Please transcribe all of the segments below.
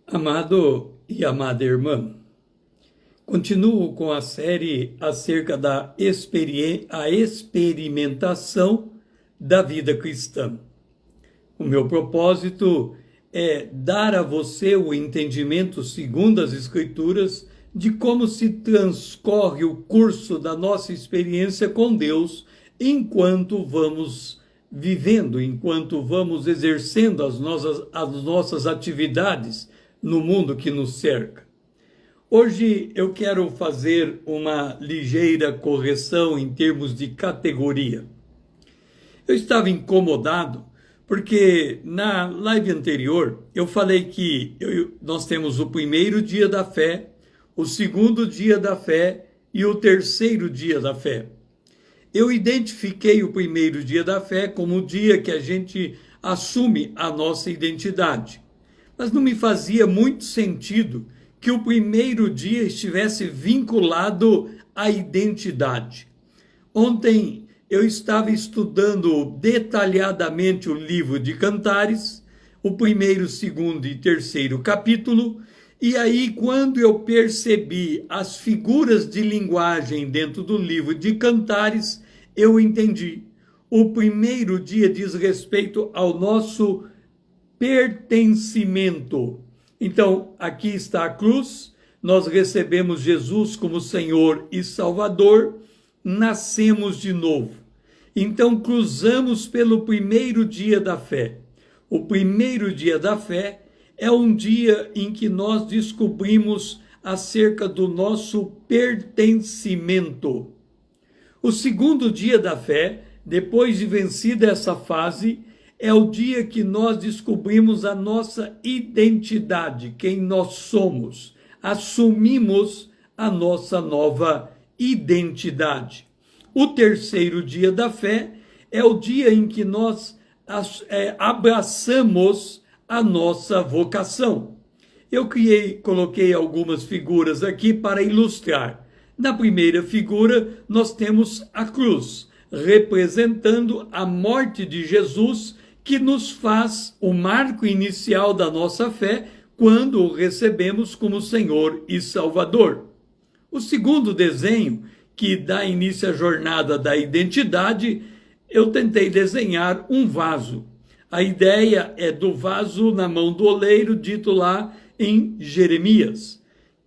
Amado e amada irmã, continuo com a série acerca da experimentação da vida cristã. O meu propósito é dar a você o entendimento, segundo as Escrituras, de como se transcorre o curso da nossa experiência com Deus enquanto vamos vivendo, enquanto vamos exercendo as nossas atividades no mundo que nos cerca. Hoje eu quero fazer uma ligeira correção em termos de categoria. Eu estava incomodado porque na live anterior eu falei que nós temos o primeiro dia da fé, o segundo dia da fé e o terceiro dia da fé. Eu identifiquei o primeiro dia da fé como o dia que a gente assume a nossa identidade. Mas não me fazia muito sentido que o primeiro dia estivesse vinculado à identidade. Ontem eu estava estudando detalhadamente o livro de Cantares, o primeiro, segundo e terceiro capítulo, e aí quando eu percebi as figuras de linguagem dentro do livro de Cantares, eu entendi. O primeiro dia diz respeito ao nosso pertencimento. Então, aqui está a cruz, nós recebemos Jesus como Senhor e Salvador, nascemos de novo. Então, cruzamos pelo primeiro dia da fé. O primeiro dia da fé é um dia em que nós descobrimos acerca do nosso pertencimento. O segundo dia da fé, depois de vencida essa fase, é o dia que nós descobrimos a nossa identidade, quem nós somos. Assumimos a nossa nova identidade. O terceiro dia da fé é o dia em que nós abraçamos a nossa vocação. Eu coloquei algumas figuras aqui para ilustrar. Na primeira figura, nós temos a cruz, representando a morte de Jesus, que nos faz o marco inicial da nossa fé quando o recebemos como Senhor e Salvador. O segundo desenho, que dá início à jornada da identidade, eu tentei desenhar um vaso. A ideia é do vaso na mão do oleiro, dito lá em Jeremias,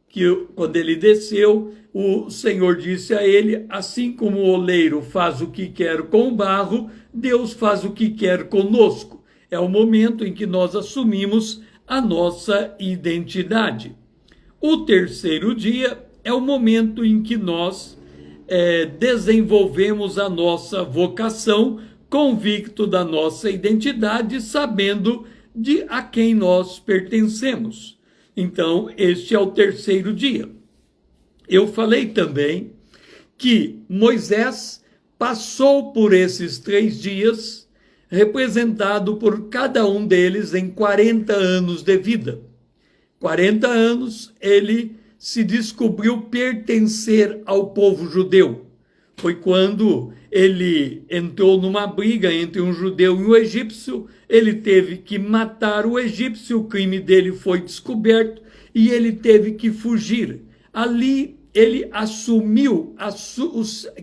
que quando ele desceu, o Senhor disse a ele: assim como o oleiro faz o que quer com o barro, Deus faz o que quer conosco. É o momento em que nós assumimos a nossa identidade. O terceiro dia é o momento em que nós desenvolvemos a nossa vocação, convicto da nossa identidade, sabendo de a quem nós pertencemos. Então, este é o terceiro dia. Eu falei também que Moisés passou por esses 3 dias, representado por cada um deles em 40 anos de vida. 40 anos ele se descobriu pertencer ao povo judeu. Foi quando ele entrou numa briga entre um judeu e um egípcio, ele teve que matar o egípcio, o crime dele foi descoberto e ele teve que fugir. Ali ele assumiu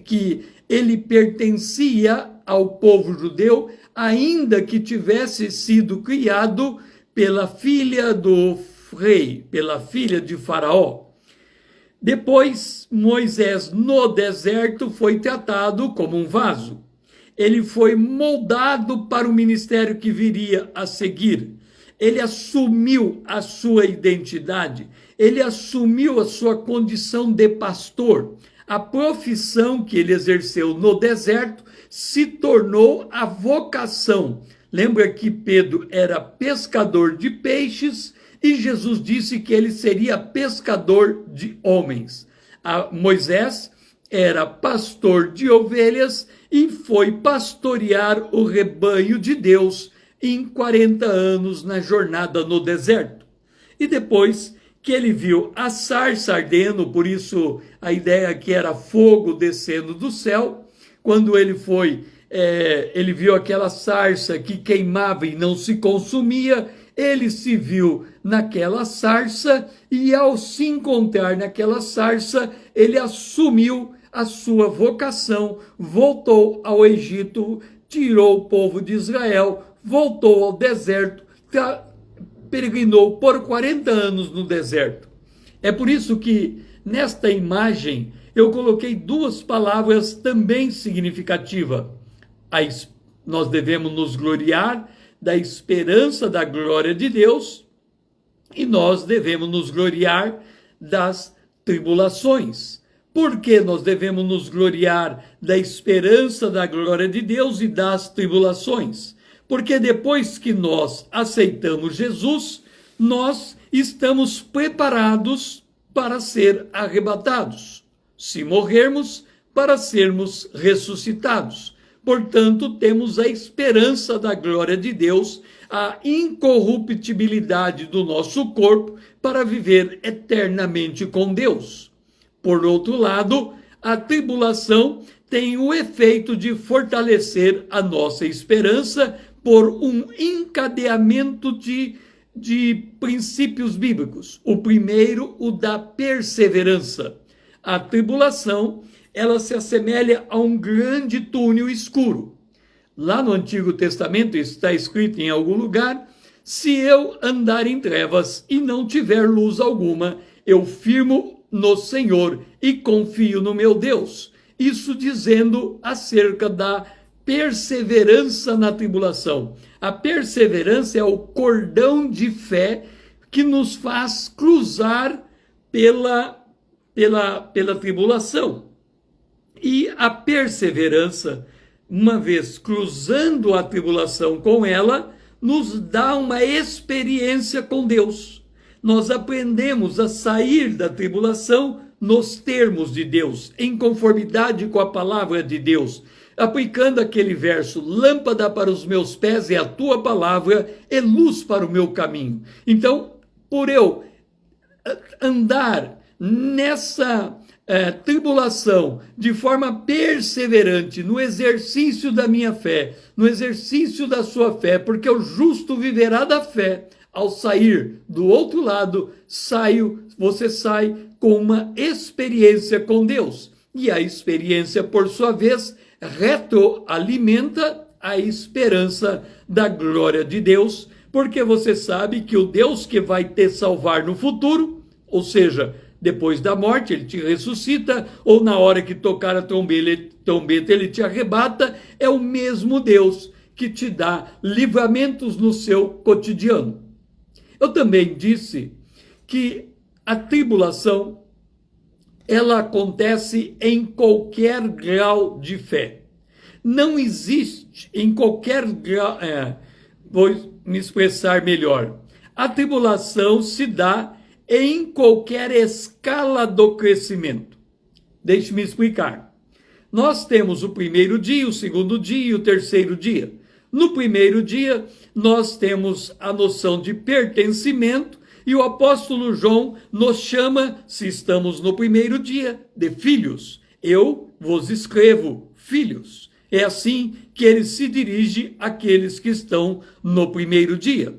que ele pertencia ao povo judeu, ainda que tivesse sido criado pela filha do rei, pela filha de Faraó. Depois, Moisés, no deserto, foi tratado como um vaso. Ele foi moldado para o ministério que viria a seguir. Ele assumiu a sua identidade, ele assumiu a sua condição de pastor. A profissão que ele exerceu no deserto se tornou a vocação. Lembra que Pedro era pescador de peixes e Jesus disse que ele seria pescador de homens. Moisés era pastor de ovelhas e foi pastorear o rebanho de Deus em 40 anos na jornada no deserto. E depois que ele viu a sarça ardendo, por isso a ideia que era fogo descendo do céu, quando ele viu aquela sarça que queimava e não se consumia, ele se viu naquela sarça e, ao se encontrar naquela sarça, ele assumiu a sua vocação, voltou ao Egito, tirou o povo de Israel, voltou ao deserto, peregrinou por 40 anos no deserto. É por isso que, nesta imagem, eu coloquei duas palavras também significativas. Nós devemos nos gloriar da esperança da glória de Deus e nós devemos nos gloriar das tribulações. Por que nós devemos nos gloriar da esperança da glória de Deus e das tribulações? Porque depois que nós aceitamos Jesus, nós estamos preparados para ser arrebatados. Se morrermos, para sermos ressuscitados. Portanto, temos a esperança da glória de Deus, a incorruptibilidade do nosso corpo para viver eternamente com Deus. Por outro lado, a tribulação tem o efeito de fortalecer a nossa esperança por um encadeamento de princípios bíblicos. O primeiro, o da perseverança. A tribulação, ela se assemelha a um grande túnel escuro. Lá no Antigo Testamento está escrito em algum lugar: se eu andar em trevas e não tiver luz alguma, eu firmo no Senhor e confio no meu Deus. Isso dizendo acerca da perseverança na tribulação. A perseverança é o cordão de fé que nos faz cruzar pela tribulação. E a perseverança, uma vez cruzando a tribulação com ela, nos dá uma experiência com Deus. Nós aprendemos a sair da tribulação nos termos de Deus, em conformidade com a palavra de Deus, aplicando aquele verso: lâmpada para os meus pés é a tua palavra, e luz para o meu caminho. Então, por eu andar nessa tribulação de forma perseverante, no exercício da minha fé, no exercício da sua fé, porque o justo viverá da fé, ao sair do outro lado, você sai com uma experiência com Deus. E a experiência, por sua vez, retroalimenta a esperança da glória de Deus, porque você sabe que o Deus que vai te salvar no futuro, ou seja, depois da morte, ele te ressuscita, ou na hora que tocar a trombeta, ele te arrebata, é o mesmo Deus que te dá livramentos no seu cotidiano. Eu também disse que a tribulação, ela acontece em qualquer grau de fé. Não existe em qualquer grau, vou me expressar melhor. A tribulação se dá em qualquer escala do crescimento. Deixe-me explicar. Nós temos o primeiro dia, o segundo dia e o terceiro dia. No primeiro dia, nós temos a noção de pertencimento e o apóstolo João nos chama, se estamos no primeiro dia, de filhos. Eu vos escrevo, filhos. É assim que ele se dirige àqueles que estão no primeiro dia.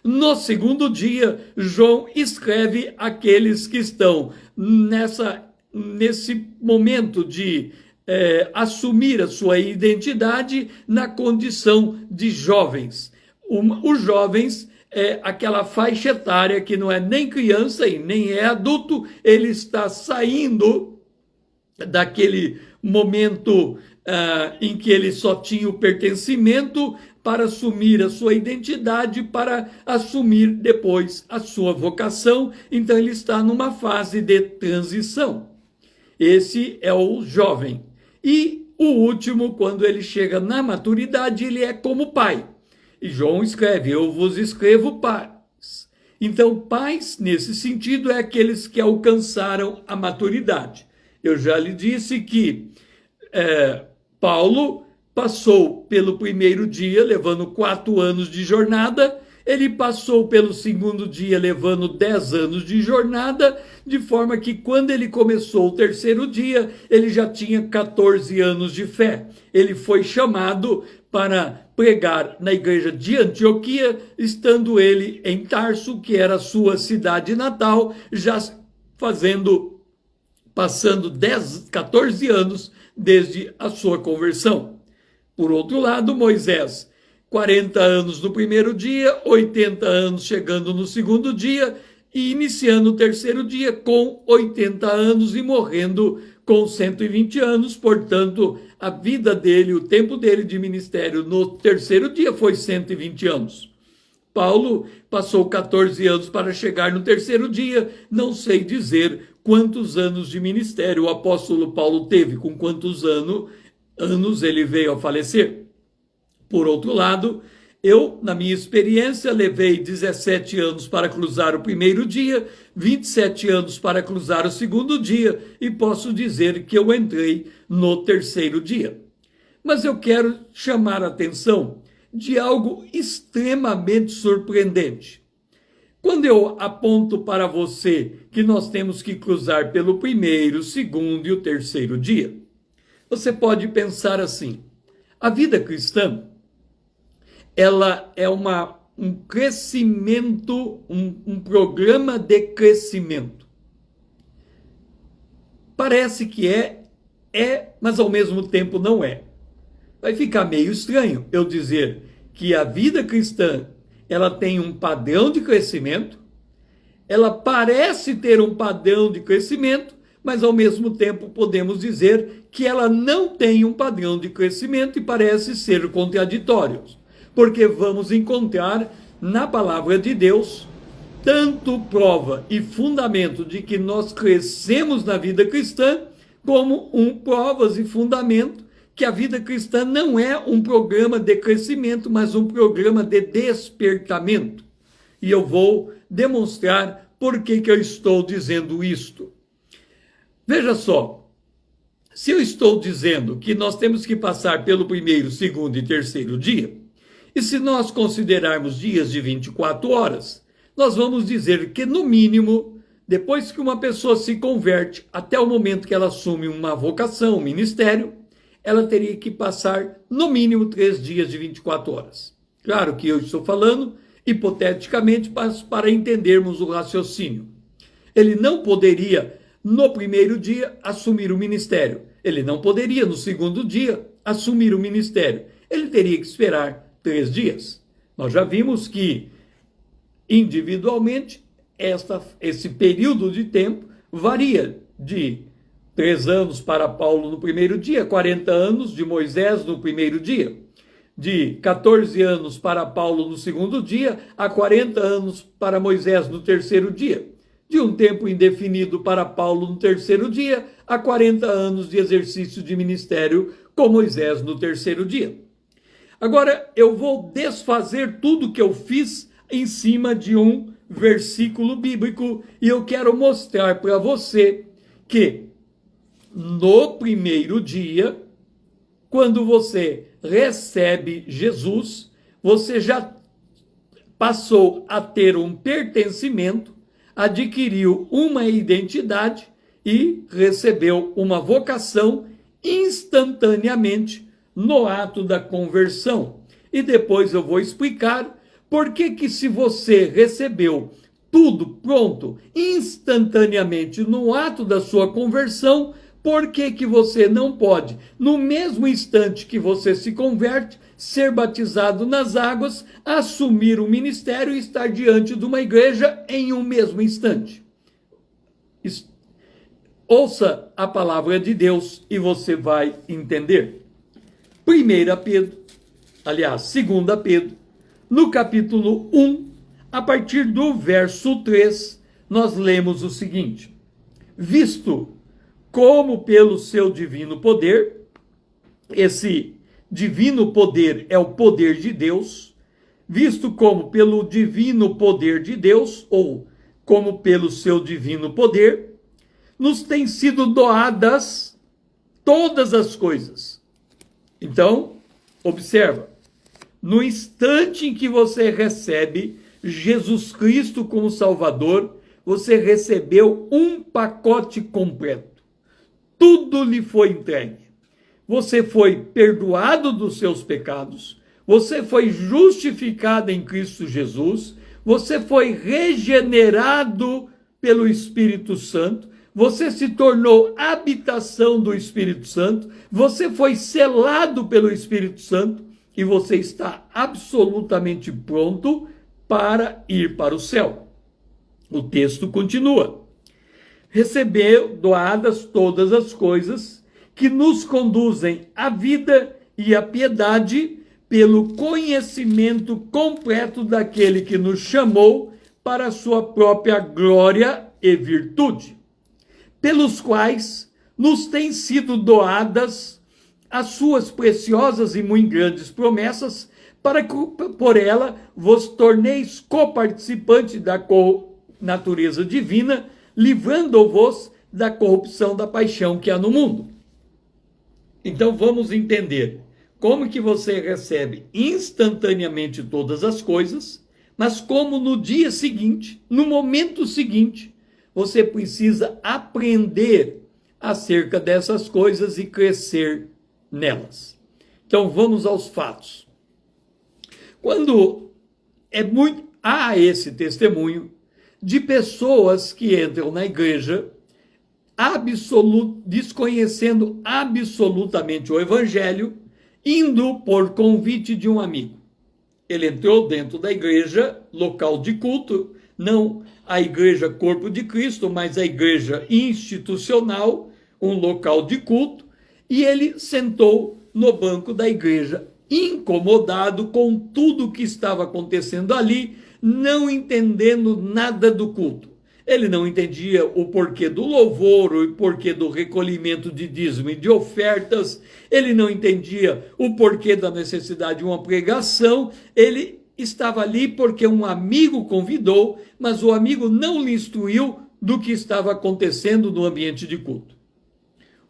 No segundo dia, João escreve àqueles que estão nesse momento de assumir a sua identidade na condição de jovens. Os jovens é aquela faixa etária que não é nem criança e nem é adulto, ele está saindo daquele momento em que ele só tinha o pertencimento para assumir a sua identidade, para assumir depois a sua vocação. Então ele está numa fase de transição. Esse é o jovem. E o último, quando ele chega na maturidade, ele é como pai. E João escreve: eu vos escrevo pais. Então, pais, nesse sentido, é aqueles que alcançaram a maturidade. Eu já lhe disse que Paulo passou pelo primeiro dia, levando 4 anos de jornada. Ele passou pelo segundo dia, levando 10 anos de jornada, de forma que quando ele começou o terceiro dia, ele já tinha 14 anos de fé. Ele foi chamado para pregar na igreja de Antioquia, estando ele em Tarso, que era a sua cidade natal, já passando 14 anos desde a sua conversão. Por outro lado, Moisés, 40 anos no primeiro dia, 80 anos chegando no segundo dia e iniciando o terceiro dia com 80 anos e morrendo com 120 anos. Portanto, a vida dele, o tempo dele de ministério no terceiro dia foi 120 anos. Paulo passou 14 anos para chegar no terceiro dia. Não sei dizer quantos anos de ministério o apóstolo Paulo teve, com quantos anos ele veio a falecer. Por outro lado, eu, na minha experiência, levei 17 anos para cruzar o primeiro dia, 27 anos para cruzar o segundo dia, e posso dizer que eu entrei no terceiro dia. Mas eu quero chamar a atenção de algo extremamente surpreendente. Quando eu aponto para você que nós temos que cruzar pelo primeiro, segundo e o terceiro dia, você pode pensar assim: a vida cristã, ela é um crescimento, um programa de crescimento. Parece que mas ao mesmo tempo não é. Vai ficar meio estranho eu dizer que a vida cristã, ela tem um padrão de crescimento, ela parece ter um padrão de crescimento, mas ao mesmo tempo podemos dizer que ela não tem um padrão de crescimento e parece ser contraditório. Porque vamos encontrar na palavra de Deus tanto prova e fundamento de que nós crescemos na vida cristã, como provas e fundamento que a vida cristã não é um programa de crescimento, mas um programa de despertamento. E eu vou demonstrar por que eu estou dizendo isto. Veja só, se eu estou dizendo que nós temos que passar pelo primeiro, segundo e terceiro dia, e se nós considerarmos dias de 24 horas, nós vamos dizer que, no mínimo, depois que uma pessoa se converte até o momento que ela assume uma vocação, um ministério, ela teria que passar, no mínimo, 3 dias de 24 horas. Claro que eu estou falando hipoteticamente para entendermos o raciocínio. Ele não poderia, no primeiro dia, assumir o ministério. Ele não poderia, no segundo dia, assumir o ministério. Ele teria que esperar 3 dias. Nós já vimos que, individualmente, esse período de tempo varia de 3 anos para Paulo no primeiro dia, 40 anos de Moisés no primeiro dia, de 14 anos para Paulo no segundo dia, a 40 anos para Moisés no terceiro dia, de um tempo indefinido para Paulo no terceiro dia, a 40 anos de exercício de ministério com Moisés no terceiro dia. Agora, eu vou desfazer tudo que eu fiz em cima de um versículo bíblico e eu quero mostrar para você que no primeiro dia, quando você recebe Jesus, você já passou a ter um pertencimento, adquiriu uma identidade e recebeu uma vocação instantaneamente no ato da conversão. E depois eu vou explicar por que se você recebeu tudo pronto instantaneamente no ato da sua conversão, por que você não pode, no mesmo instante que você se converte, ser batizado nas águas, assumir o ministério e estar diante de uma igreja em um mesmo instante? Ouça a palavra de Deus e você vai entender. 2 Pedro, no capítulo 1, a partir do verso 3, nós lemos o seguinte: visto como pelo seu divino poder, esse divino poder é o poder de Deus, visto como pelo divino poder de Deus, ou como pelo seu divino poder, nos têm sido doadas todas as coisas. Então, observa, no instante em que você recebe Jesus Cristo como Salvador, você recebeu um pacote completo. Tudo lhe foi entregue. Você foi perdoado dos seus pecados, você foi justificado em Cristo Jesus, você foi regenerado pelo Espírito Santo, você se tornou habitação do Espírito Santo, você foi selado pelo Espírito Santo e você está absolutamente pronto para ir para o céu. O texto continua. Recebeu doadas todas as coisas que nos conduzem à vida e à piedade pelo conhecimento completo daquele que nos chamou para a sua própria glória e virtude, pelos quais nos têm sido doadas as suas preciosas e muito grandes promessas, para que por ela vos torneis coparticipantes da natureza divina, livrando-vos da corrupção da paixão que há no mundo. Então vamos entender como que você recebe instantaneamente todas as coisas, mas como no dia seguinte, no momento seguinte, você precisa aprender acerca dessas coisas e crescer nelas. Então vamos aos fatos. Quando há esse testemunho de pessoas que entram na igreja desconhecendo absolutamente o evangelho, indo por convite de um amigo. Ele entrou dentro da igreja, local de culto, não a igreja corpo de Cristo, mas a igreja institucional, um local de culto, e ele sentou no banco da igreja, incomodado com tudo que estava acontecendo ali, não entendendo nada do culto. Ele não entendia o porquê do louvor, o porquê do recolhimento de dízimo e de ofertas, ele não entendia o porquê da necessidade de uma pregação, ele estava ali porque um amigo convidou, mas o amigo não lhe instruiu do que estava acontecendo no ambiente de culto.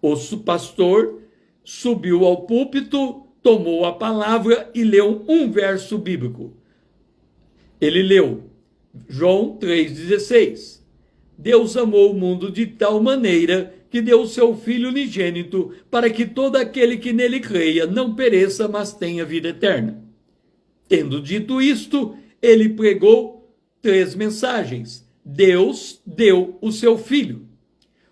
O pastor subiu ao púlpito, tomou a palavra e leu um verso bíblico. Ele leu João 3,16. Deus amou o mundo de tal maneira que deu o seu Filho unigênito para que todo aquele que nele creia não pereça, mas tenha vida eterna. Tendo dito isto, ele pregou 3 mensagens. Deus deu o seu Filho.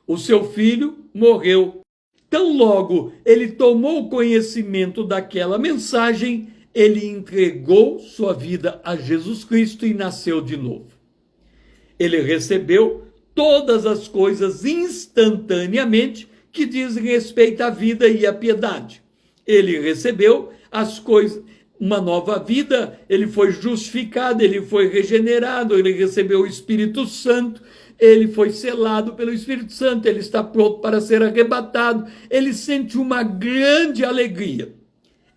O seu Filho morreu. Tão logo ele tomou conhecimento daquela mensagem, ele entregou sua vida a Jesus Cristo e nasceu de novo. Ele recebeu todas as coisas instantaneamente que dizem respeito à vida e à piedade. Ele recebeu as coisas, uma nova vida, ele foi justificado, ele foi regenerado, ele recebeu o Espírito Santo, ele foi selado pelo Espírito Santo, ele está pronto para ser arrebatado, ele sente uma grande alegria.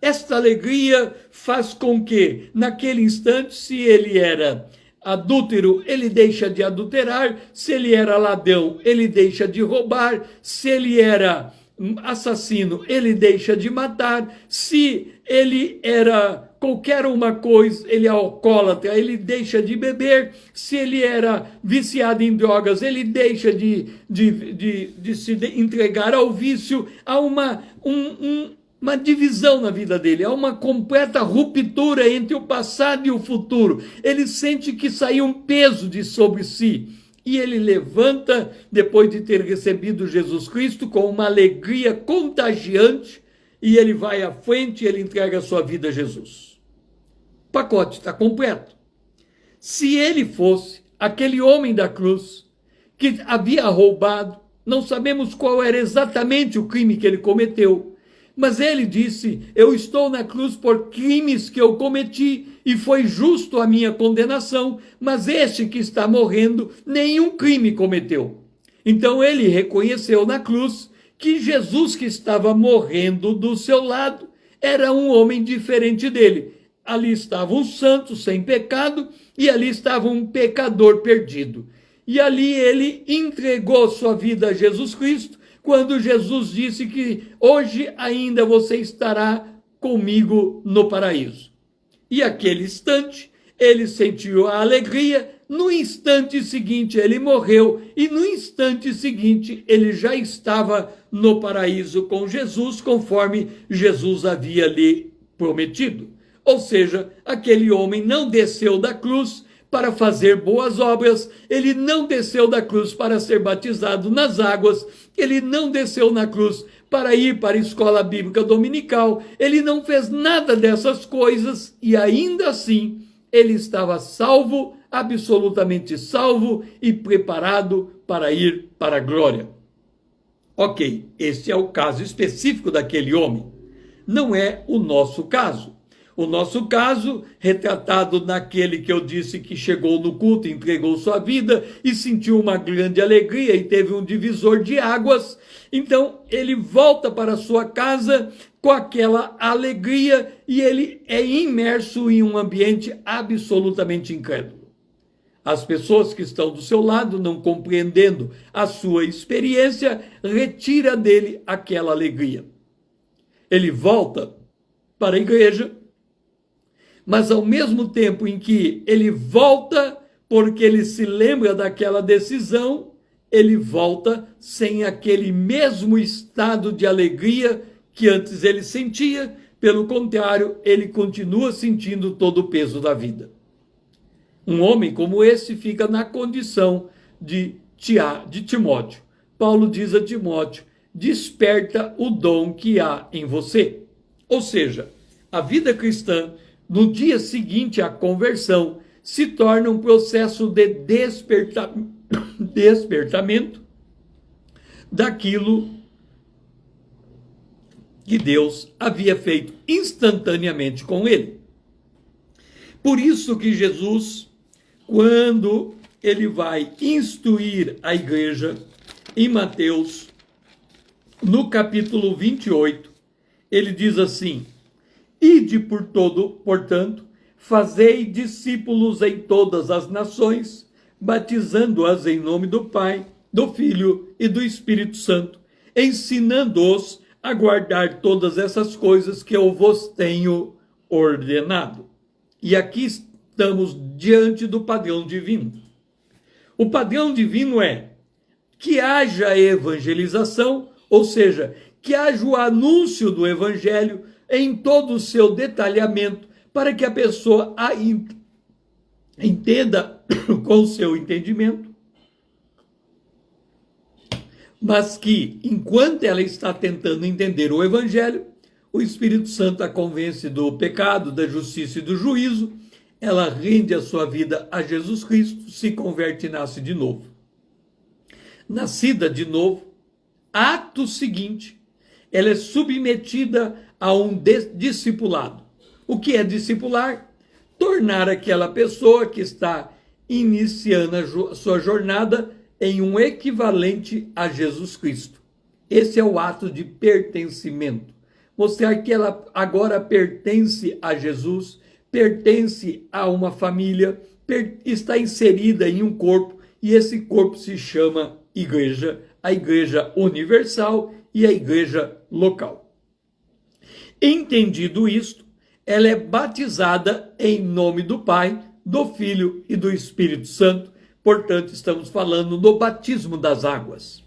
Esta alegria faz com que, naquele instante, se ele era adúltero, ele deixa de adulterar, se ele era ladrão, ele deixa de roubar, se ele era assassino, ele deixa de matar, se ele era qualquer uma coisa, ele é alcoólatra, ele deixa de beber, se ele era viciado em drogas, ele deixa de se entregar ao vício. Há uma divisão na vida dele, há uma completa ruptura entre o passado e o futuro. Ele sente que saiu um peso de sobre si. E ele levanta, depois de ter recebido Jesus Cristo, com uma alegria contagiante, e ele vai à frente e ele entrega a sua vida a Jesus. O pacote está completo. Se ele fosse aquele homem da cruz, que havia roubado, não sabemos qual era exatamente o crime que ele cometeu, mas ele disse, eu estou na cruz por crimes que eu cometi e foi justo a minha condenação, mas este que está morrendo nenhum crime cometeu. Então ele reconheceu na cruz que Jesus que estava morrendo do seu lado era um homem diferente dele. Ali estava um santo sem pecado e ali estava um pecador perdido. E ali ele entregou sua vida a Jesus Cristo, quando Jesus disse que hoje ainda você estará comigo no paraíso. E aquele instante, ele sentiu a alegria, no instante seguinte ele morreu, e no instante seguinte ele já estava no paraíso com Jesus, conforme Jesus havia lhe prometido. Ou seja, aquele homem não desceu da cruz para fazer boas obras, ele não desceu da cruz para ser batizado nas águas, ele não desceu na cruz para ir para a escola bíblica dominical, ele não fez nada dessas coisas e ainda assim ele estava salvo, absolutamente salvo e preparado para ir para a glória. Ok, este é o caso específico daquele homem. Não é o nosso caso. O nosso caso, retratado naquele que eu disse que chegou no culto, entregou sua vida e sentiu uma grande alegria e teve um divisor de águas. Então, ele volta para sua casa com aquela alegria e ele é imerso em um ambiente absolutamente incrédulo. As pessoas que estão do seu lado, não compreendendo a sua experiência, retira dele aquela alegria. Ele volta para a igreja, mas ao mesmo tempo em que ele volta, porque ele se lembra daquela decisão, ele volta sem aquele mesmo estado de alegria que antes ele sentia. Pelo contrário, ele continua sentindo todo o peso da vida. Um homem como esse fica na condição de Timóteo. Paulo diz a Timóteo: desperta o dom que há em você. Ou seja, a vida cristã, no dia seguinte à conversão, se torna um processo de despertamento daquilo que Deus havia feito instantaneamente com ele. Por isso que Jesus, quando ele vai instruir a igreja, em Mateus, no capítulo 28, ele diz assim: ide portanto, fazei discípulos em todas as nações, batizando-as em nome do Pai, do Filho e do Espírito Santo, ensinando-os a guardar todas essas coisas que eu vos tenho ordenado. E aqui estamos diante do padrão divino. O padrão divino é que haja evangelização, ou seja, que haja o anúncio do evangelho em todo o seu detalhamento, para que a pessoa entenda com o seu entendimento, mas que, enquanto ela está tentando entender o evangelho, o Espírito Santo a convence do pecado, da justiça e do juízo, ela rende a sua vida a Jesus Cristo, se converte e nasce de novo. Nascida de novo, ato seguinte, ela é submetida a um discipulado. O que é discipular? Tornar aquela pessoa que está iniciando a sua jornada em um equivalente a Jesus Cristo. Esse é o ato de pertencimento. Mostrar que ela agora pertence a Jesus, pertence a uma família, está inserida em um corpo, e esse corpo se chama igreja, a igreja universal e a igreja local. Entendido isto, ela é batizada em nome do Pai, do Filho e do Espírito Santo. Portanto, estamos falando do batismo das águas.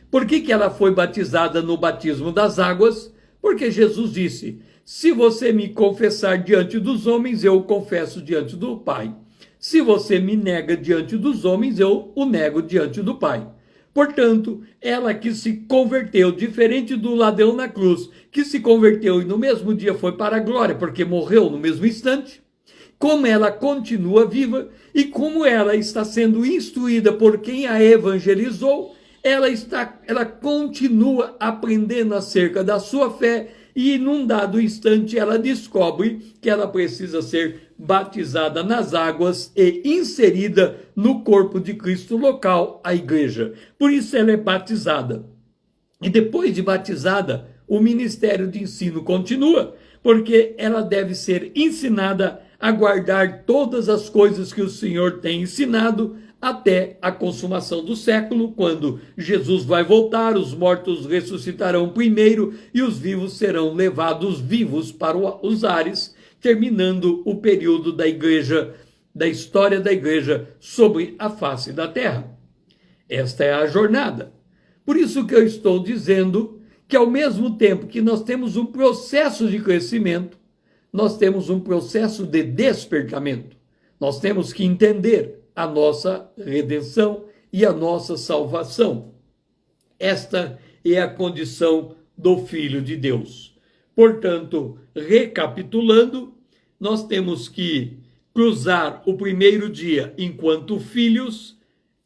Por que ela foi batizada no batismo das águas? Porque Jesus disse: se você me confessar diante dos homens, eu o confesso diante do Pai. Se você me nega diante dos homens, eu o nego diante do Pai. Portanto, ela que se converteu, diferente do ladrão na cruz, que se converteu e no mesmo dia foi para a glória, porque morreu no mesmo instante, como ela continua viva e como ela está sendo instruída por quem a evangelizou, ela continua aprendendo acerca da sua fé, e num dado instante ela descobre que ela precisa ser batizada nas águas e inserida no corpo de Cristo local, a igreja. Por isso ela é batizada. E depois de batizada, o ministério de ensino continua, porque ela deve ser ensinada a guardar todas as coisas que o Senhor tem ensinado até a consumação do século, quando Jesus vai voltar, os mortos ressuscitarão primeiro e os vivos serão levados vivos para os ares, terminando o período da igreja, da história da igreja sobre a face da terra. Esta é a jornada. Por isso que eu estou dizendo que, ao mesmo tempo que nós temos um processo de crescimento, nós temos um processo de despertamento. Nós temos que entender a nossa redenção e a nossa salvação. Esta é a condição do Filho de Deus. Portanto, recapitulando, nós temos que cruzar o primeiro dia enquanto filhos,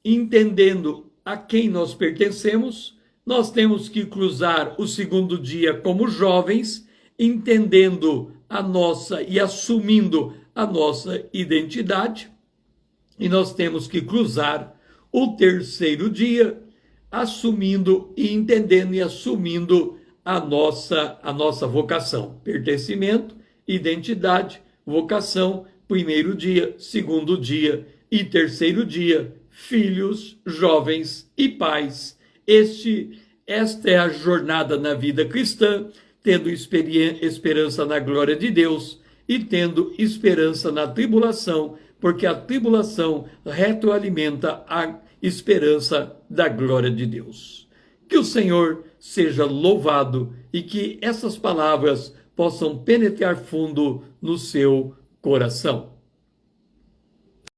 entendendo a quem nós pertencemos. Nós temos que cruzar o segundo dia como jovens, entendendo a nossa e assumindo a nossa identidade. E nós temos que cruzar o terceiro dia, assumindo e entendendo e assumindo a nossa vocação, pertencimento, identidade, vocação, primeiro dia, segundo dia e terceiro dia, filhos, jovens e pais. Esta é a jornada na vida cristã, tendo esperança na glória de Deus e tendo esperança na tribulação, porque a tribulação retroalimenta a esperança da glória de Deus. Que o Senhor seja louvado e que essas palavras possam penetrar fundo no seu coração.